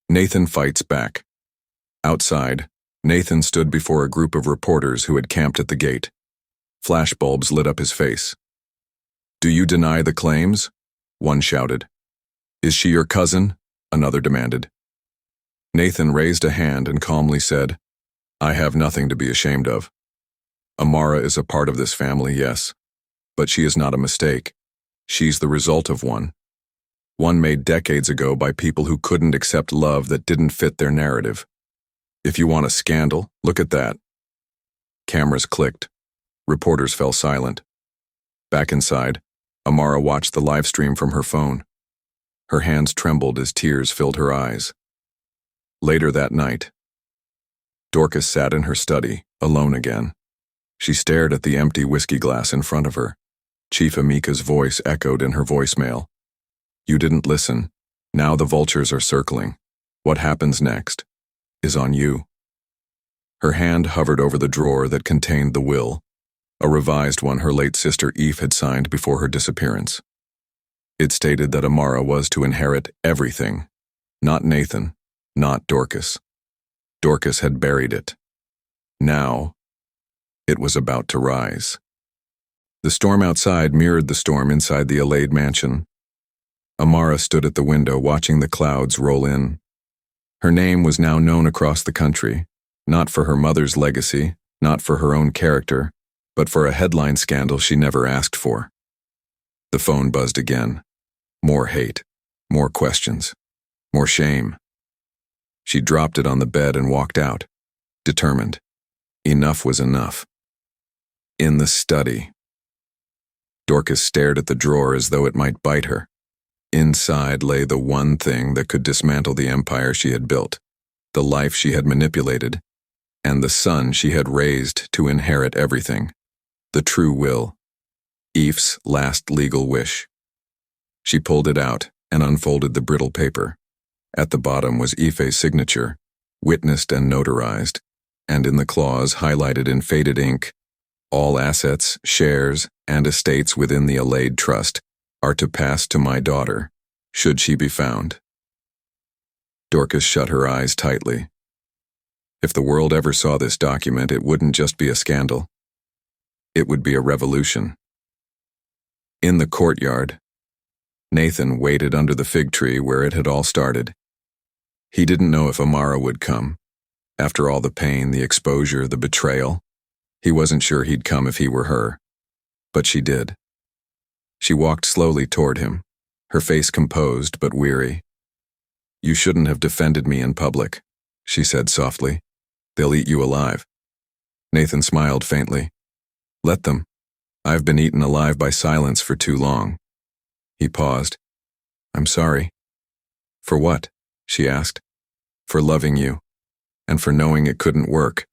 Nathan fights back. Outside, Nathan stood before a group of reporters who had camped at the gate. Flashbulbs lit up his face. "Do you deny the claims?" one shouted. "Is she your cousin?" another demanded. Nathan raised a hand and calmly said, "I have nothing to be ashamed of. Amara is a part of this family, yes, but she is not a mistake. She's the result of one. One made decades ago by people who couldn't accept love that didn't fit their narrative. If you want a scandal, look at that." Cameras clicked. Reporters fell silent. Back inside, Amara watched the live stream from her phone. Her hands trembled as tears filled her eyes. Later that night, Dorcas sat in her study, alone again. She stared at the empty whiskey glass in front of her. Chief Emeka's voice echoed in her voicemail. "You didn't listen. Now the vultures are circling. What happens next?" is on you." Her hand hovered over the drawer that contained the will, a revised one her late sister Eve had signed before her disappearance. It stated that Amara was to inherit everything, not Nathan, not Dorcas. Dorcas had buried it. Now, it was about to rise. The storm outside mirrored the storm inside the Alade mansion. Amara stood at the window watching the clouds roll in. Her name was now known across the country, not for her mother's legacy, not for her own character, but for a headline scandal she never asked for. The phone buzzed again. More hate, more questions, more shame. She dropped it on the bed and walked out, determined. Enough was enough. In the study. Dorcas stared at the drawer as though it might bite her. Inside lay the one thing that could dismantle the empire she had built, the life she had manipulated, and the son she had raised to inherit everything. The true will. Eve's last legal wish. She pulled it out and unfolded the brittle paper. At the bottom was Ife's signature, witnessed and notarized, and in the clause highlighted in faded ink, "All assets, shares, and estates within the Alade Trust are to pass to my daughter, should she be found." Dorcas shut her eyes tightly. If the world ever saw this document, it wouldn't just be a scandal. It would be a revolution. In the courtyard, Nathan waited under the fig tree where it had all started. He didn't know if Amara would come. After all the pain, the exposure, the betrayal, he wasn't sure he'd come if he were her. But she did. She walked slowly toward him, her face composed but weary. "You shouldn't have defended me in public," she said softly. "They'll eat you alive." Nathan smiled faintly. "Let them. I've been eaten alive by silence for too long." He paused. "I'm sorry." "For what?" she asked. "For loving you, and for knowing it couldn't work,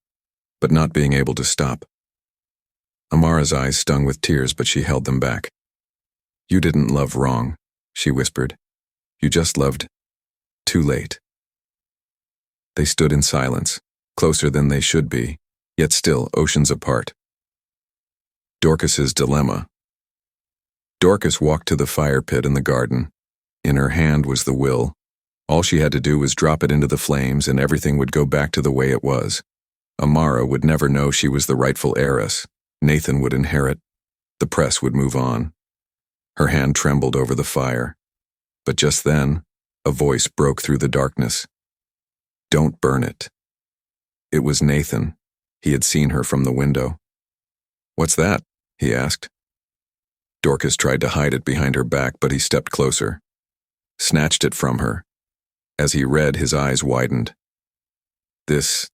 but not being able to stop." Amara's eyes stung with tears, but she held them back. "You didn't love wrong," she whispered. "You just loved too late." They stood in silence, closer than they should be, yet still oceans apart. Dorcas's dilemma. Dorcas walked to the fire pit in the garden. In her hand was the will. All she had to do was drop it into the flames and everything would go back to the way it was. Amara would never know she was the rightful heiress. Nathan would inherit. The press would move on. Her hand trembled over the fire. But just then, a voice broke through the darkness. "Don't burn it." It was Nathan. He had seen her from the window. "What's that?" he asked. Dorcas tried to hide it behind her back, but he stepped closer, snatched it from her. As he read, his eyes widened. This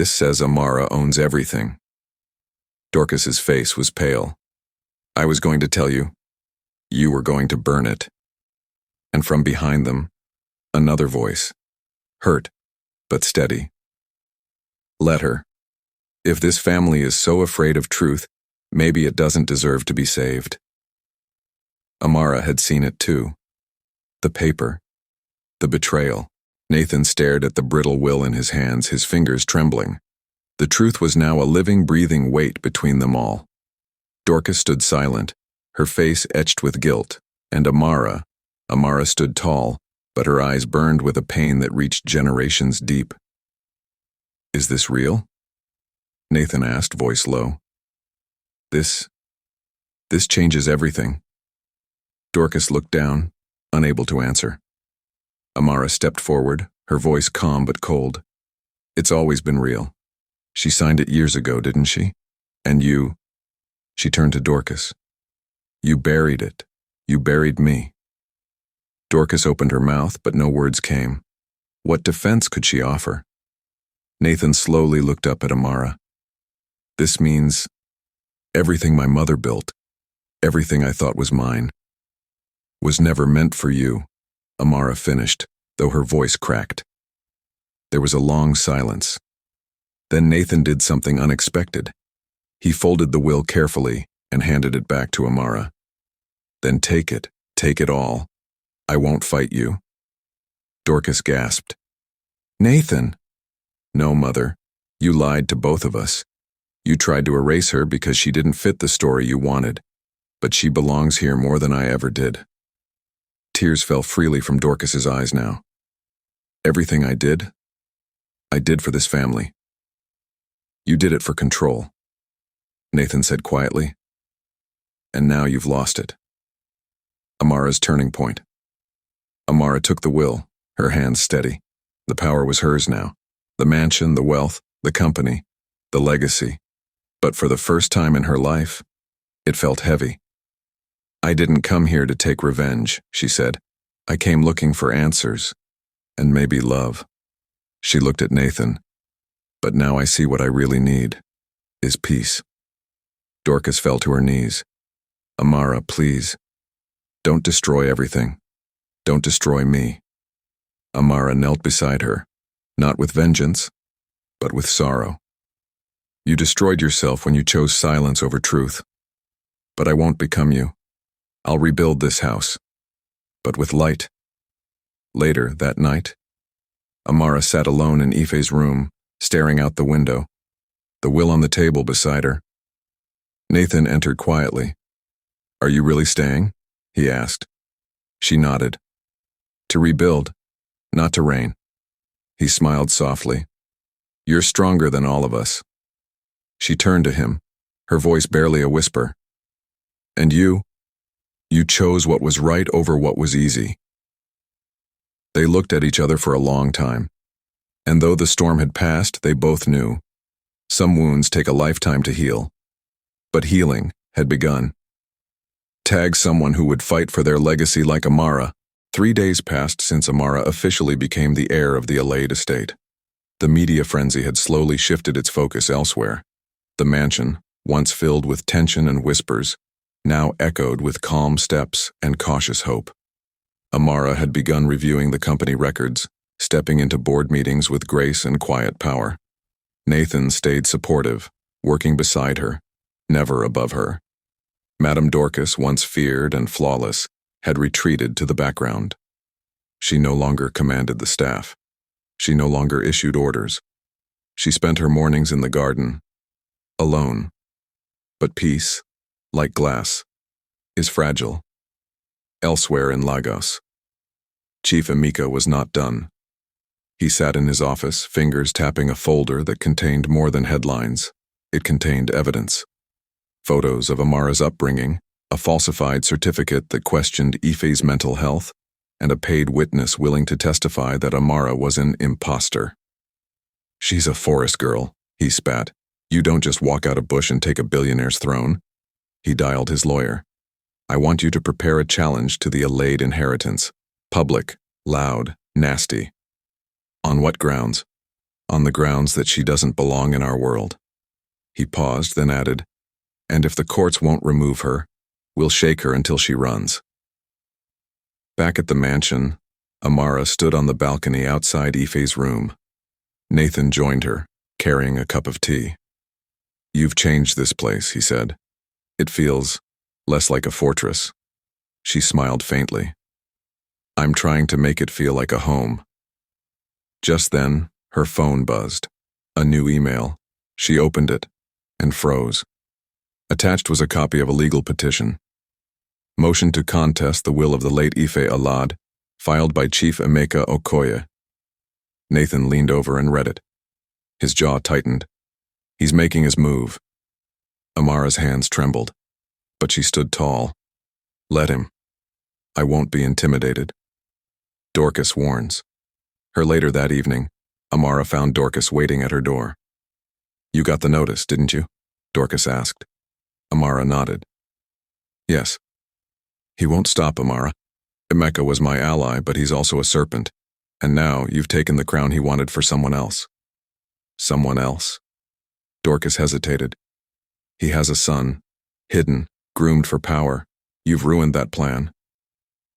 says Amara owns everything." Dorcas's face was pale. "I was going to tell you. You were going to burn it." And from behind them, another voice, hurt, but steady. "Let her. If this family is so afraid of truth, maybe it doesn't deserve to be saved." Amara had seen it too. The paper. The betrayal. Nathan stared at the brittle will in his hands, his fingers trembling. The truth was now a living, breathing weight between them all. Dorcas stood silent, her face etched with guilt, and Amara stood tall, but her eyes burned with a pain that reached generations deep. "Is this real?" Nathan asked, voice low. This changes everything." Dorcas looked down, unable to answer. Amara stepped forward, her voice calm but cold. "It's always been real. She signed it years ago, didn't she? And you..." She turned to Dorcas. "You buried it. You buried me." Dorcas opened her mouth, but no words came. What defense could she offer? Nathan slowly looked up at Amara. "This means everything my mother built, everything I thought was mine, was never meant for you," Amara finished, though her voice cracked. There was a long silence. Then Nathan did something unexpected. He folded the will carefully and handed it back to Amara. "Then take it all. I won't fight you." Dorcas gasped. "Nathan!" No, Mother. You lied to both of us. You tried to erase her because she didn't fit the story you wanted, but she belongs here more than I ever did. Tears fell freely from Dorcas's eyes now. Everything I did for this family. You did it for control, Nathan said quietly. And now you've lost it. Amara's turning point. Amara took the will, her hands steady. The power was hers now. The mansion, the wealth, the company, the legacy. But for the first time in her life, it felt heavy. I didn't come here to take revenge, she said. I came looking for answers, and maybe love. She looked at Nathan. But now I see what I really need, is peace. Dorcas fell to her knees. Amara, please. Don't destroy everything. Don't destroy me. Amara knelt beside her, not with vengeance, but with sorrow. You destroyed yourself when you chose silence over truth. But I won't become you. I'll rebuild this house, but with light. Later that night, Amara sat alone in Ife's room, staring out the window, the will on the table beside her. Nathan entered quietly. Are you really staying? He asked. She nodded. To rebuild, not to reign. He smiled softly. You're stronger than all of us. She turned to him, her voice barely a whisper. And you chose what was right over what was easy. They looked at each other for a long time. And though the storm had passed, they both knew. Some wounds take a lifetime to heal. But healing had begun. Tag someone who would fight for their legacy like Amara. 3 days passed since Amara officially became the heir of the Alade estate. The media frenzy had slowly shifted its focus elsewhere. The mansion, once filled with tension and whispers, now echoed with calm steps and cautious hope. Amara had begun reviewing the company records, stepping into board meetings with grace and quiet power. Nathan stayed supportive, working beside her, never above her. Madame Dorcas, once feared and flawless, had retreated to the background. She no longer commanded the staff. She no longer issued orders. She spent her mornings in the garden, alone. But peace, like glass, is fragile. Elsewhere in Lagos, Chief Emeka was not done. He sat in his office, fingers tapping a folder that contained more than headlines. It contained evidence. Photos of Amara's upbringing, a falsified certificate that questioned Ife's mental health, and a paid witness willing to testify that Amara was an imposter. She's a forest girl, he spat. You don't just walk out a bush and take a billionaire's throne. He dialed his lawyer. I want you to prepare a challenge to the Alade inheritance. Public, loud, nasty. On what grounds? On the grounds that she doesn't belong in our world. He paused, then added, and if the courts won't remove her, we'll shake her until she runs. Back at the mansion, Amara stood on the balcony outside Ife's room. Nathan joined her, carrying a cup of tea. You've changed this place, he said. It feels less like a fortress. She smiled faintly. I'm trying to make it feel like a home. Just then, her phone buzzed. A new email. She opened it and froze. Attached was a copy of a legal petition. Motion to contest the will of the late Ife Alade, filed by Chief Emeka Okoye. Nathan leaned over and read it. His jaw tightened. He's making his move. Amara's hands trembled, but she stood tall. Let him. I won't be intimidated. Dorcas warns. Her later that evening, Amara found Dorcas waiting at her door. You got the notice, didn't you? Dorcas asked. Amara nodded. Yes. He won't stop, Amara. Emeka was my ally, but he's also a serpent. And now you've taken the crown he wanted for someone else. Someone else? Dorcas hesitated. He has a son, hidden, groomed for power. You've ruined that plan.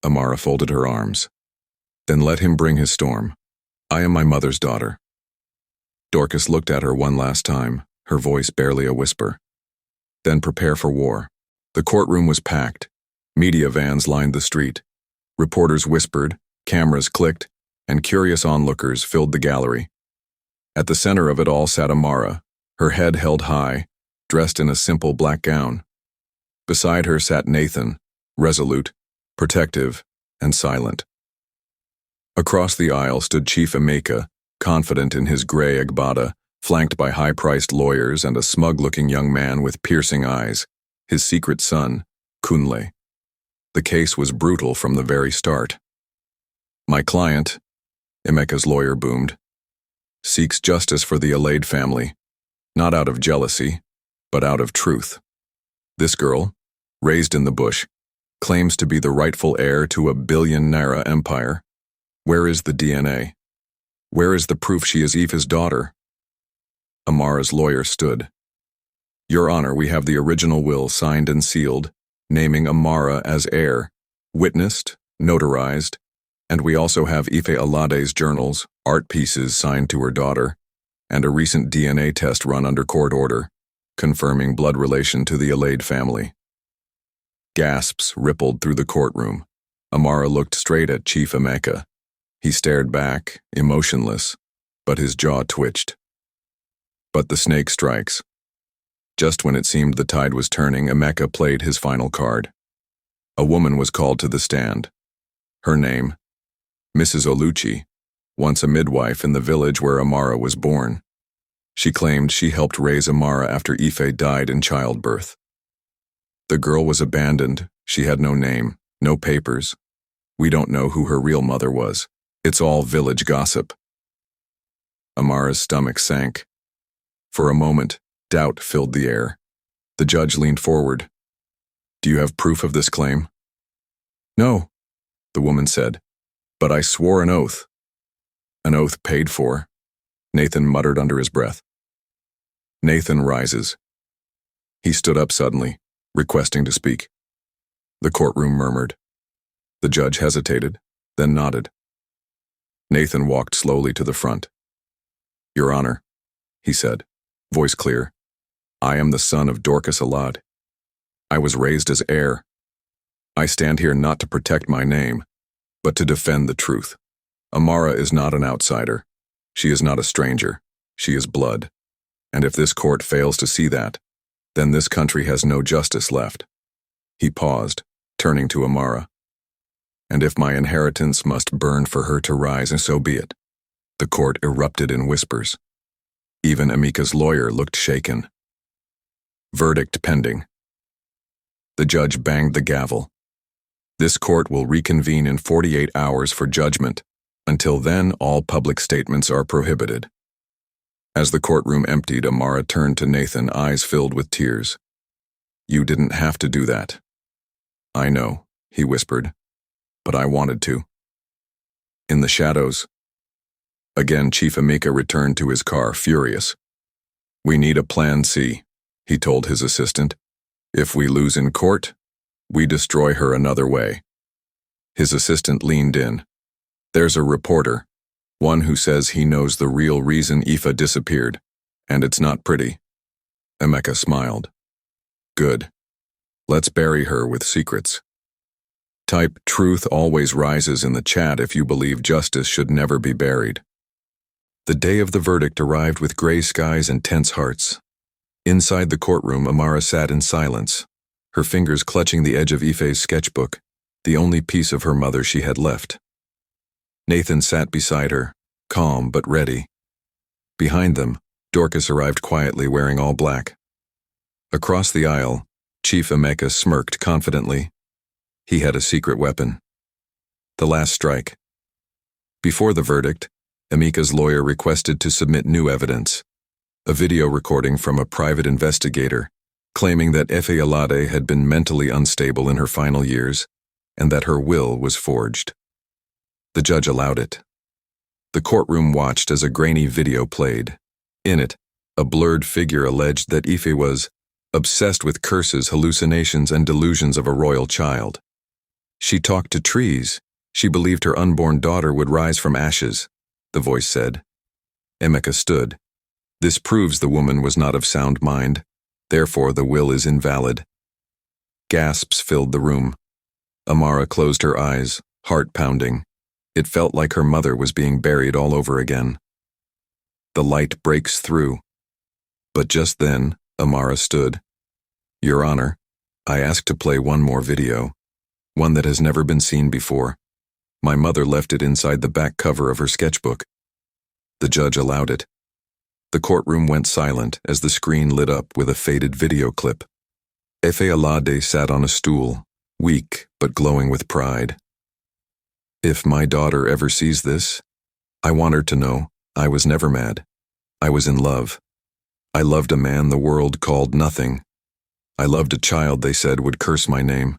Amara folded her arms. Then let him bring his storm. I am my mother's daughter. Dorcas looked at her one last time, her voice barely a whisper. Then prepare for war. The courtroom was packed. Media vans lined the street. Reporters whispered, cameras clicked, and curious onlookers filled the gallery. At the center of it all sat Amara, her head held high, dressed in a simple black gown. Beside her sat Nathan, resolute, protective, and silent. Across the aisle stood Chief Emeka, confident in his gray agbada, flanked by high-priced lawyers and a smug-looking young man with piercing eyes, his secret son, Kunle. The case was brutal from the very start. "My client," Emeka's lawyer boomed, "seeks justice for the Alade family, not out of jealousy, but out of truth. This girl, raised in the bush, claims to be the rightful heir to a billionaire empire. Where is the DNA? Where is the proof she is Aoife's daughter?" Amara's lawyer stood. "Your Honor, we have the original will signed and sealed, naming Amara as heir, witnessed, notarized, and we also have Aoife Alade's journals, art pieces signed to her daughter, and a recent DNA test run under court order, confirming blood relation to the Alade family." Gasps rippled through the courtroom. Amara looked straight at Chief Emeka. He stared back, emotionless, but his jaw twitched. But the snake strikes. Just when it seemed the tide was turning, Emeka played his final card. A woman was called to the stand. Her name, Mrs. Oluchi, once a midwife in the village where Amara was born. She claimed she helped raise Amara after Aoife died in childbirth. The girl was abandoned. She had no name, no papers. We don't know who her real mother was. It's all village gossip. Amara's stomach sank. For a moment, doubt filled the air. The judge leaned forward. "Do you have proof of this claim?" "No," the woman said, "but I swore an oath." "An oath paid for," Nathan muttered under his breath. Nathan rises. He stood up suddenly, requesting to speak. The courtroom murmured. The judge hesitated, then nodded. Nathan walked slowly to the front. "Your Honor," he said, voice clear, "I am the son of Dorcas Alade. I was raised as heir. I stand here not to protect my name, but to defend the truth. Amara is not an outsider. She is not a stranger. She is blood. And if this court fails to see that, then this country has no justice left." He paused, turning to Amara. "And if my inheritance must burn for her to rise, and so be it." The court erupted in whispers. Even Emeka's lawyer looked shaken. Verdict pending. The judge banged the gavel. "This court will reconvene in 48 hours for judgment. Until then, all public statements are prohibited." As the courtroom emptied, Amara turned to Nathan, eyes filled with tears. "You didn't have to do that." "I know," he whispered, "but I wanted to." In the shadows, again Chief Emeka returned to his car, furious. "We need a plan C," he told his assistant. "If we lose in court, we destroy her another way." His assistant leaned in. "There's a reporter, one who says he knows the real reason Aoife disappeared, and it's not pretty." Emeka smiled. "Good. Let's bury her with secrets. Type truth always rises in the chat if you believe justice should never be buried." The day of the verdict arrived with gray skies and tense hearts. Inside the courtroom, Amara sat in silence, her fingers clutching the edge of Aoife's sketchbook, the only piece of her mother she had left. Nathan sat beside her, calm but ready. Behind them, Dorcas arrived quietly, wearing all black. Across the aisle, Chief Emeka smirked confidently. He had a secret weapon. The last strike. Before the verdict, Emeka's lawyer requested to submit new evidence, a video recording from a private investigator, claiming that Aoife Alade had been mentally unstable in her final years, and that her will was forged. The judge allowed it. The courtroom watched as a grainy video played. In it, a blurred figure alleged that Aoife was obsessed with curses, hallucinations, and delusions of a royal child. She talked to trees. She believed her unborn daughter would rise from ashes, the voice said. Emeka stood. This proves the woman was not of sound mind. Therefore, the will is invalid. Gasps filled the room. Amara closed her eyes, heart pounding. It felt like her mother was being buried all over again. The light breaks through. But just then, Amara stood. "Your Honor, I ask to play one more video. One that has never been seen before. My mother left it inside the back cover of her sketchbook." The judge allowed it. The courtroom went silent as the screen lit up with a faded video clip. Efe Alade sat on a stool, weak but glowing with pride. "If my daughter ever sees this, I want her to know I was never mad. I was in love. I loved a man the world called nothing. I loved a child they said would curse my name.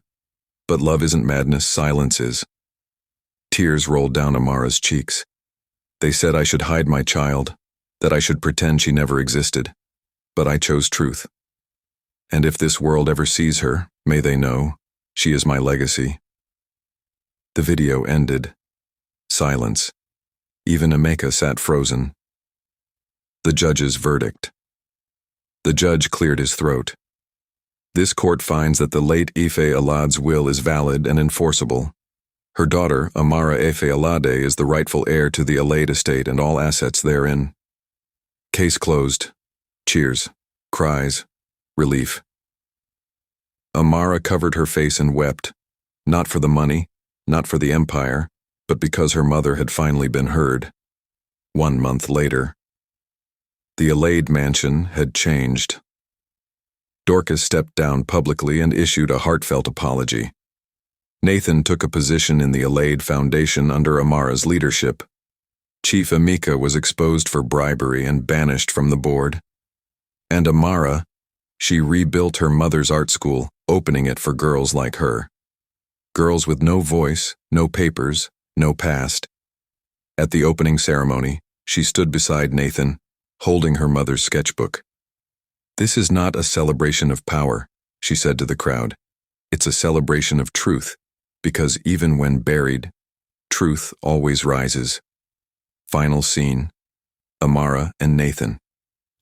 But love isn't madness, silence is." Tears rolled down Amara's cheeks. "They said I should hide my child, that I should pretend she never existed. But I chose truth. And if this world ever sees her, may they know she is my legacy." The video ended. Silence. Even Emeka sat frozen. The judge's verdict. The judge cleared his throat. "This court finds that the late Ife Alade's will is valid and enforceable. Her daughter, Amara Efe Alade, is the rightful heir to the Alade estate and all assets therein." Case closed. Cheers. Cries. Relief. Amara covered her face and wept, not for the money, not for the empire, but because her mother had finally been heard. 1 month later. The Alade mansion had changed. Dorcas stepped down publicly and issued a heartfelt apology. Nathan took a position in the Alade Foundation under Amara's leadership. Chief Emeka was exposed for bribery and banished from the board. And Amara, she rebuilt her mother's art school, opening it for girls like her. Girls with no voice, no papers, no past. At the opening ceremony, she stood beside Nathan, holding her mother's sketchbook. "This is not a celebration of power," she said to the crowd. "It's a celebration of truth, because even when buried, truth always rises." Final scene. Amara and Nathan.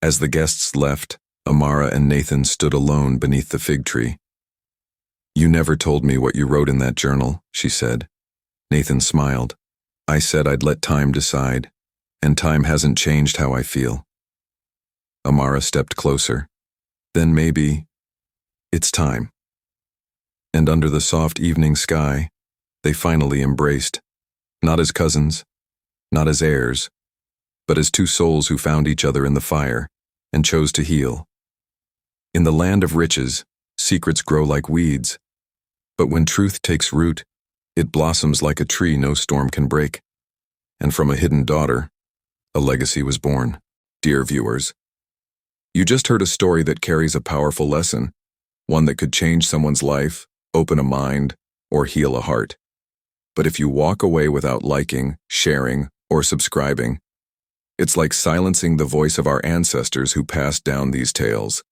As the guests left, Amara and Nathan stood alone beneath the fig tree. "You never told me what you wrote in that journal," she said. Nathan smiled. "I said I'd let time decide, and time hasn't changed how I feel." Amara stepped closer. "Then maybe it's time." And under the soft evening sky, they finally embraced, not as cousins, not as heirs, but as two souls who found each other in the fire and chose to heal. In the land of riches, secrets grow like weeds, but when truth takes root, it blossoms like a tree no storm can break. And from a hidden daughter, a legacy was born. Dear viewers, you just heard a story that carries a powerful lesson, one that could change someone's life, open a mind, or heal a heart. But if you walk away without liking, sharing, or subscribing, it's like silencing the voice of our ancestors who passed down these tales.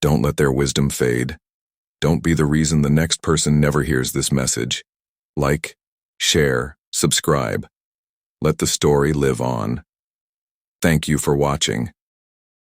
Don't let their wisdom fade. Don't be the reason the next person never hears this message. Like, share, subscribe. Let the story live on. Thank you for watching.